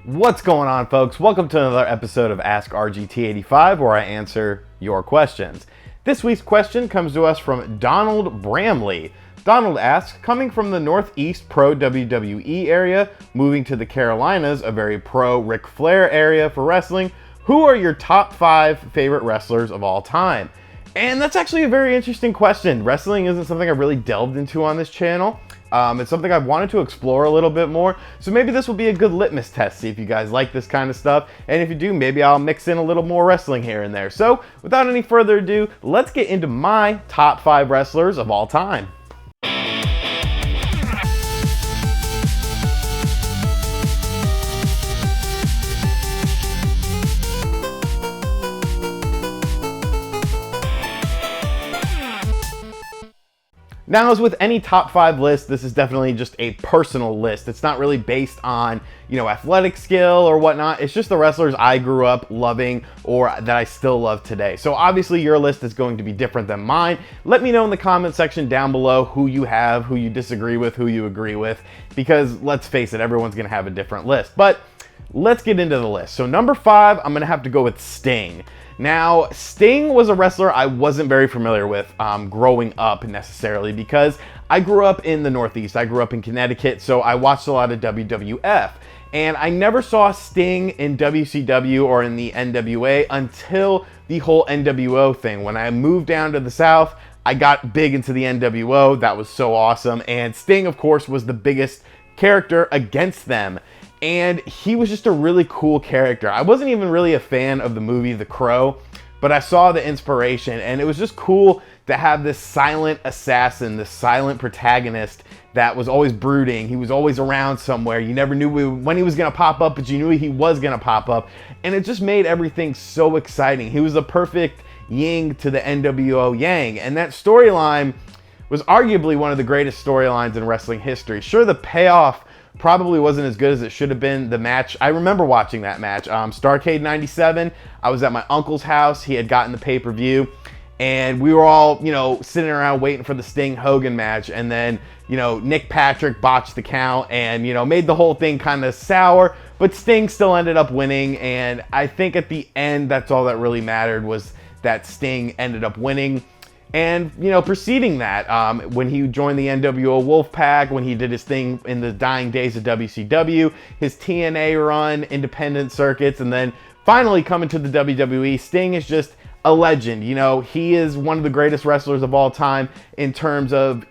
What's going on, folks? Welcome to another episode of Ask RGT 85, where I answer your questions. This week's question comes to us from Donald Bramley. Donald asks, coming from the Northeast pro WWE area, moving to the Carolinas, a very pro Ric Flair area for wrestling, who are your top 5 favorite wrestlers of all time? And that's actually a very interesting question. Wrestling isn't something I've really delved into on this channel. It's something I've wanted to explore a little bit more, so maybe this will be a good litmus test, see if you guys like this kind of stuff, and if you do, maybe I'll mix in a little more wrestling here and there. So, without any further ado, let's get into my top 5 wrestlers of all time. Now, as with any top 5 list, this is definitely just a personal list. It's not really based on, athletic skill or whatnot. It's just the wrestlers I grew up loving or that I still love today. So obviously your list is going to be different than mine. Let me know in the comment section down below who you have, who you disagree with, who you agree with, because let's face it, everyone's gonna have a different list. But let's get into the list. So number 5, I'm gonna have to go with Sting. Now, Sting was a wrestler I wasn't very familiar with growing up necessarily, because I grew up in the Northeast. I grew up in Connecticut, so I watched a lot of WWF. And I never saw Sting in WCW or in the NWA until the whole NWO thing. When I moved down to the South, I got big into the NWO. That was so awesome. And Sting, of course, was the biggest character against them. And he was just a really cool character. I wasn't even really a fan of the movie The Crow, but I saw the inspiration, and it was just cool to have this silent assassin, this silent protagonist that was always brooding. He was always around somewhere. You never knew when he was gonna pop up, but you knew he was gonna pop up. And it just made everything so exciting. He was the perfect yin to the NWO yang. And that storyline was arguably one of the greatest storylines in wrestling history. Sure, the payoff probably wasn't as good as it should have been. The match, I remember watching that match. Starrcade 97, I was at my uncle's house. He had gotten the pay-per-view, and we were all, sitting around waiting for the Sting Hogan match. And then, Nick Patrick botched the count and, made the whole thing kind of sour, but Sting still ended up winning. And I think at the end, that's all that really mattered, was that Sting ended up winning. And, preceding that, when he joined the NWO Wolfpack, when he did his thing in the dying days of WCW, his TNA run, independent circuits, and then finally coming to the WWE, Sting is just a legend. He is one of the greatest wrestlers of all time in terms of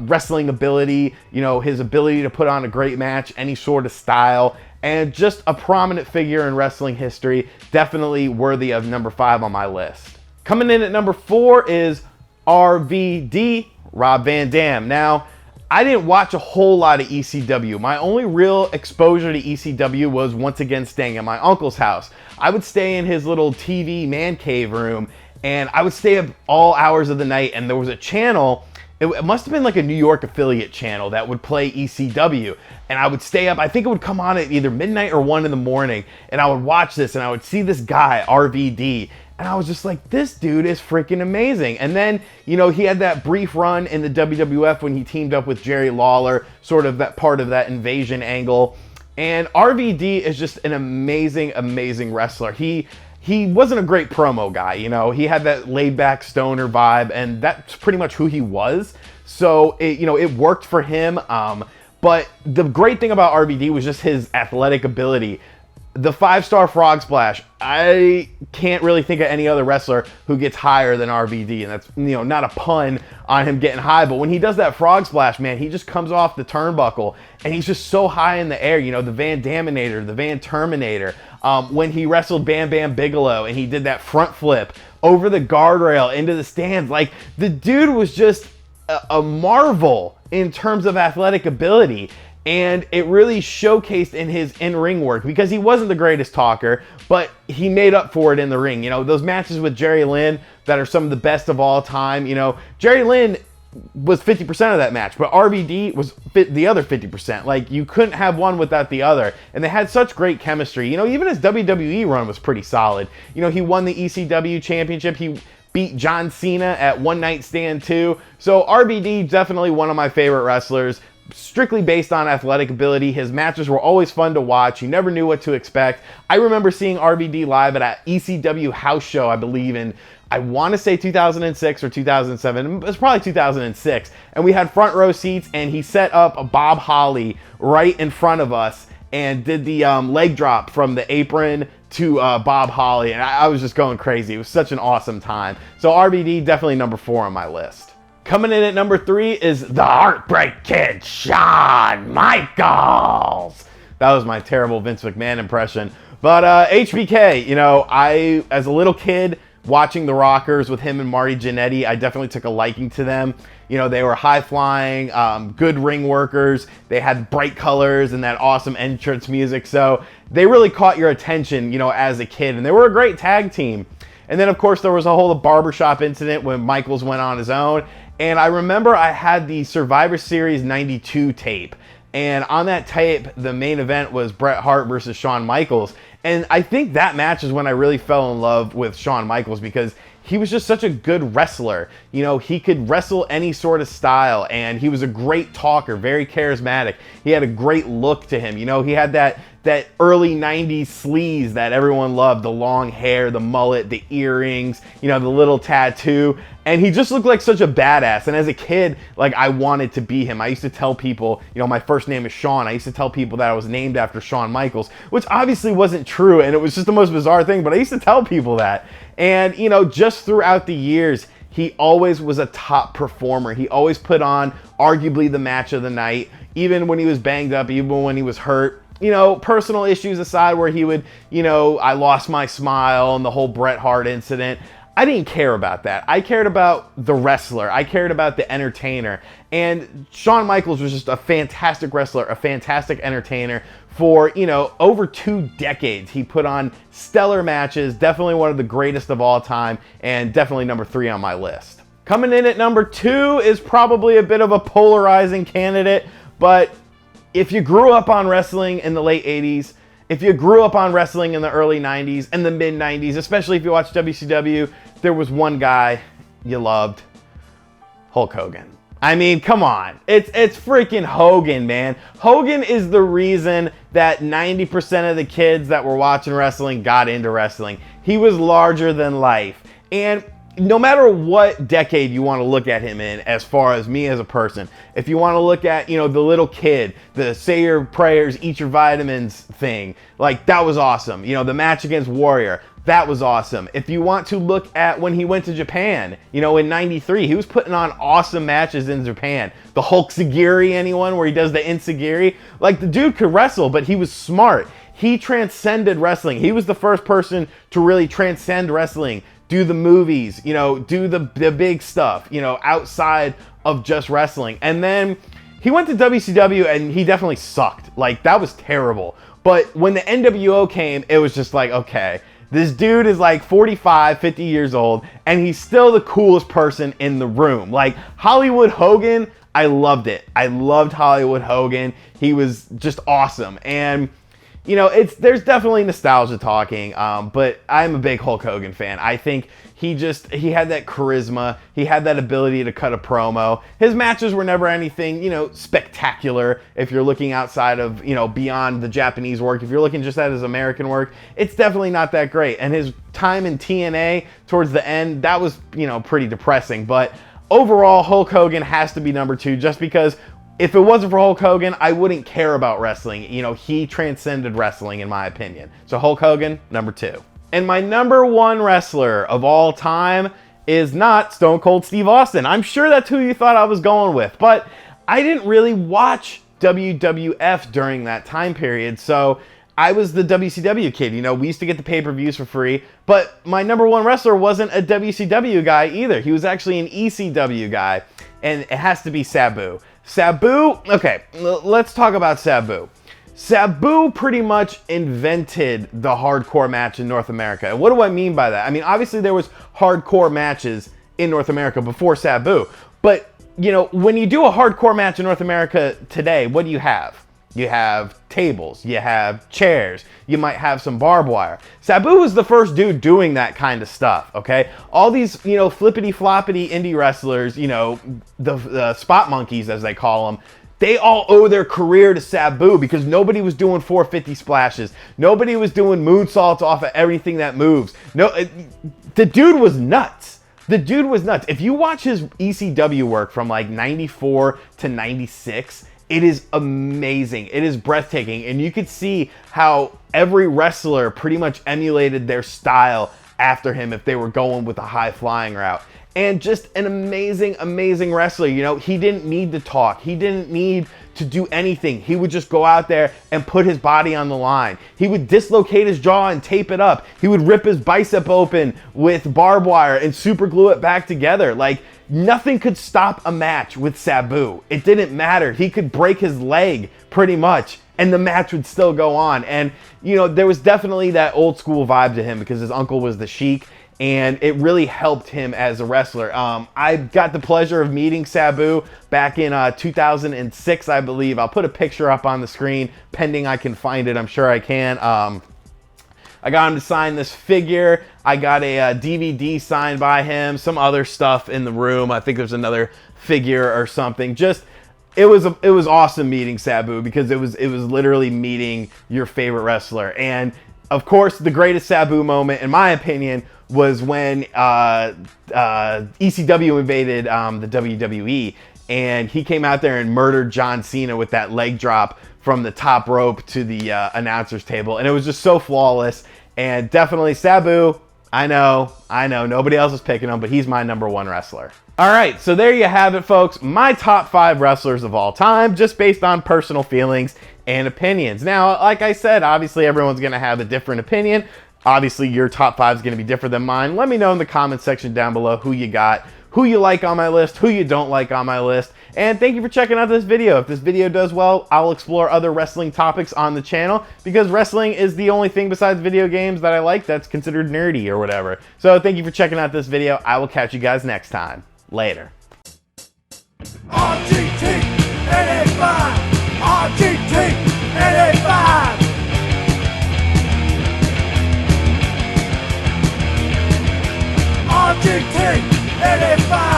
wrestling ability, his ability to put on a great match, any sort of style, and just a prominent figure in wrestling history, definitely worthy of number 5 on my list. Coming in at number 4 is RVD, Rob Van Dam. Now, I didn't watch a whole lot of ECW. My only real exposure to ECW was once again staying at my uncle's house. I would stay in his little TV man cave room, and I would stay up all hours of the night, and there was a channel, it must have been like a New York affiliate channel that would play ECW. And I would stay up, I think it would come on at either midnight or 1 in the morning, and I would watch this, and I would see this guy, RVD, and I was just like, this dude is freaking amazing. And then, he had that brief run in the WWF when he teamed up with Jerry Lawler, sort of that part of that invasion angle. And RVD is just an amazing, amazing wrestler. He wasn't a great promo guy, he had that laid-back stoner vibe, and that's pretty much who he was. So, it worked for him. But the great thing about RVD was just his athletic ability. The 5-star frog splash, I can't really think of any other wrestler who gets higher than RVD, and that's, not a pun on him getting high, but when he does that frog splash, man, he just comes off the turnbuckle, and he's just so high in the air, the Van Daminator, the Van Terminator, when he wrestled Bam Bam Bigelow, and he did that front flip over the guardrail into the stands, like, the dude was just a marvel in terms of athletic ability. And it really showcased in his in-ring work, because he wasn't the greatest talker, but he made up for it in the ring. Those matches with Jerry Lynn that are some of the best of all time, Jerry Lynn was 50% of that match, but RVD was the other 50%. Like, you couldn't have one without the other. And they had such great chemistry. Even his WWE run was pretty solid. He won the ECW championship. He beat John Cena at One Night Stand 2. So RVD, definitely one of my favorite wrestlers. strictly based on athletic ability. His matches were always fun to watch. You never knew what to expect. I remember seeing RVD live at an ECW house show, I believe in, I want to say 2006 or 2007. It was probably 2006. And we had front row seats, and he set up a Bob Holly right in front of us and did the leg drop from the apron to Bob Holly. And I was just going crazy. It was such an awesome time. So RVD, definitely number 4 on my list. Coming in at number 3 is the Heartbreak Kid, Shawn Michaels. That was my terrible Vince McMahon impression. But HBK, you know, as a little kid, watching the Rockers with him and Marty Jannetty, I definitely took a liking to them. You know, they were high-flying, good ring workers. They had bright colors and that awesome entrance music. So they really caught your attention, you know, as a kid. And they were a great tag team. And then, of course, there was a whole barbershop incident when Michaels went on his own. And I remember I had the Survivor Series 92 tape. And on that tape, the main event was Bret Hart versus Shawn Michaels. And I think that match is when I really fell in love with Shawn Michaels, because he was just such a good wrestler. You know, he could wrestle any sort of style, and he was a great talker, very charismatic. He had a great look to him. You know, he had that early 90s sleaze that everyone loved, the long hair, the mullet, the earrings, you know, the little tattoo. And he just looked like such a badass. And as a kid, like, I wanted to be him. I used to tell people, you know, my first name is Shawn. I used to tell people that I was named after Shawn Michaels, which obviously wasn't true. And it was just the most bizarre thing, but I used to tell people that. And, you know, just throughout the years, he always was a top performer. He always put on arguably the match of the night, even when he was banged up, even when he was hurt. You know, personal issues aside, where he would, you know, I lost my smile and the whole Bret Hart incident. I didn't care about that. I cared about the wrestler. I cared about the entertainer. And Shawn Michaels was just a fantastic wrestler, a fantastic entertainer. For, you know, over 2 decades, he put on stellar matches. Definitely one of the greatest of all time, and definitely number 3 on my list. Coming in at number 2 is probably a bit of a polarizing candidate, but if you grew up on wrestling in the late 80s, if you grew up on wrestling in the early 90s and the mid 90s, especially if you watched WCW, there was one guy you loved, Hulk Hogan. I mean, come on. It's freaking Hogan, man. Hogan is the reason that 90% of the kids that were watching wrestling got into wrestling. He was larger than life. And no matter what decade you want to look at him in, as far as me as a person, if you want to look at, you know, the little kid, the say your prayers, eat your vitamins thing, like, that was awesome. You know, the match against Warrior, that was awesome. If you want to look at when he went to Japan, you know, in '93, he was putting on awesome matches in Japan. The Hulk Sagiri, anyone, where he does the Insigiri, like, the dude could wrestle, but he was smart. He transcended wrestling. He was the first person to really transcend wrestling, do the movies, you know, do the big stuff, you know, outside of just wrestling. And then he went to WCW and he definitely sucked. Like, that was terrible. But when the NWO came, it was just like, okay, this dude is like 45, 50 years old, and he's still the coolest person in the room. Like, Hollywood Hogan, I loved it. I loved Hollywood Hogan. He was just awesome. And you know, there's definitely nostalgia talking, but I'm a big Hulk Hogan fan. I think he had that charisma. He had that ability to cut a promo. His matches were never anything, you know, spectacular. If you're looking outside of, you know, beyond the Japanese work, if you're looking just at his American work, it's definitely not that great. And his time in TNA towards the end, that was, you know, pretty depressing. But overall, Hulk Hogan has to be number 2, just because if it wasn't for Hulk Hogan, I wouldn't care about wrestling. You know, he transcended wrestling, in my opinion. So Hulk Hogan, number 2. And my number 1 wrestler of all time is not Stone Cold Steve Austin. I'm sure that's who you thought I was going with, but I didn't really watch WWF during that time period, so I was the WCW kid. You know, we used to get the pay-per-views for free, but my number 1 wrestler wasn't a WCW guy either. He was actually an ECW guy, and it has to be Sabu. Sabu, okay, let's talk about Sabu. Sabu pretty much invented the hardcore match in North America. And what do I mean by that? I mean, obviously there was hardcore matches in North America before Sabu. But, you know, when you do a hardcore match in North America today, what do you have? You have tables, you have chairs, you might have some barbed wire. Sabu was the first dude doing that kind of stuff, okay? All these, you know, flippity-floppity indie wrestlers, you know, the spot monkeys, as they call them, they all owe their career to Sabu because nobody was doing 450 splashes. Nobody was doing moonsaults off of everything that moves. The dude was nuts. The dude was nuts. If you watch his ECW work from like 94 to 96, it is amazing. It is breathtaking. And you could see how every wrestler pretty much emulated their style after him if they were going with a high flying route. And just an amazing, amazing wrestler. You know, he didn't need to talk. He didn't need to do anything. He would just go out there and put his body on the line. He would dislocate his jaw and tape it up. He would rip his bicep open with barbed wire and super glue it back together. Like, nothing could stop a match with Sabu. It didn't matter. He could break his leg pretty much and the match would still go on. And, you know, there was definitely that old school vibe to him because his uncle was the Sheik. And it really helped him as a wrestler. I got the pleasure of meeting Sabu back in 2006, I believe. I'll put a picture up on the screen, pending I can find it. I'm sure I can. I got him to sign this figure. I got a DVD signed by him. Some other stuff in the room. I think there's another figure or something. Just it was awesome meeting Sabu because it was literally meeting your favorite wrestler. And of course, the greatest Sabu moment, in my opinion, was when ECW invaded the WWE, and he came out there and murdered John Cena with that leg drop from the top rope to the announcer's table, and it was just so flawless. And definitely Sabu, I know, nobody else is picking him, but he's my #1 wrestler. All right, so there you have it, folks. My top 5 wrestlers of all time, just based on personal feelings and opinions. Now, like I said, obviously everyone's gonna have a different opinion. Obviously, your top 5 is going to be different than mine. Let me know in the comment section down below who you got, who you like on my list, who you don't like on my list. And thank you for checking out this video. If this video does well, I'll explore other wrestling topics on the channel because wrestling is the only thing besides video games that I like that's considered nerdy or whatever. So thank you for checking out this video. I will catch you guys next time. Later. RGT 85. RGT 85. RGT 85.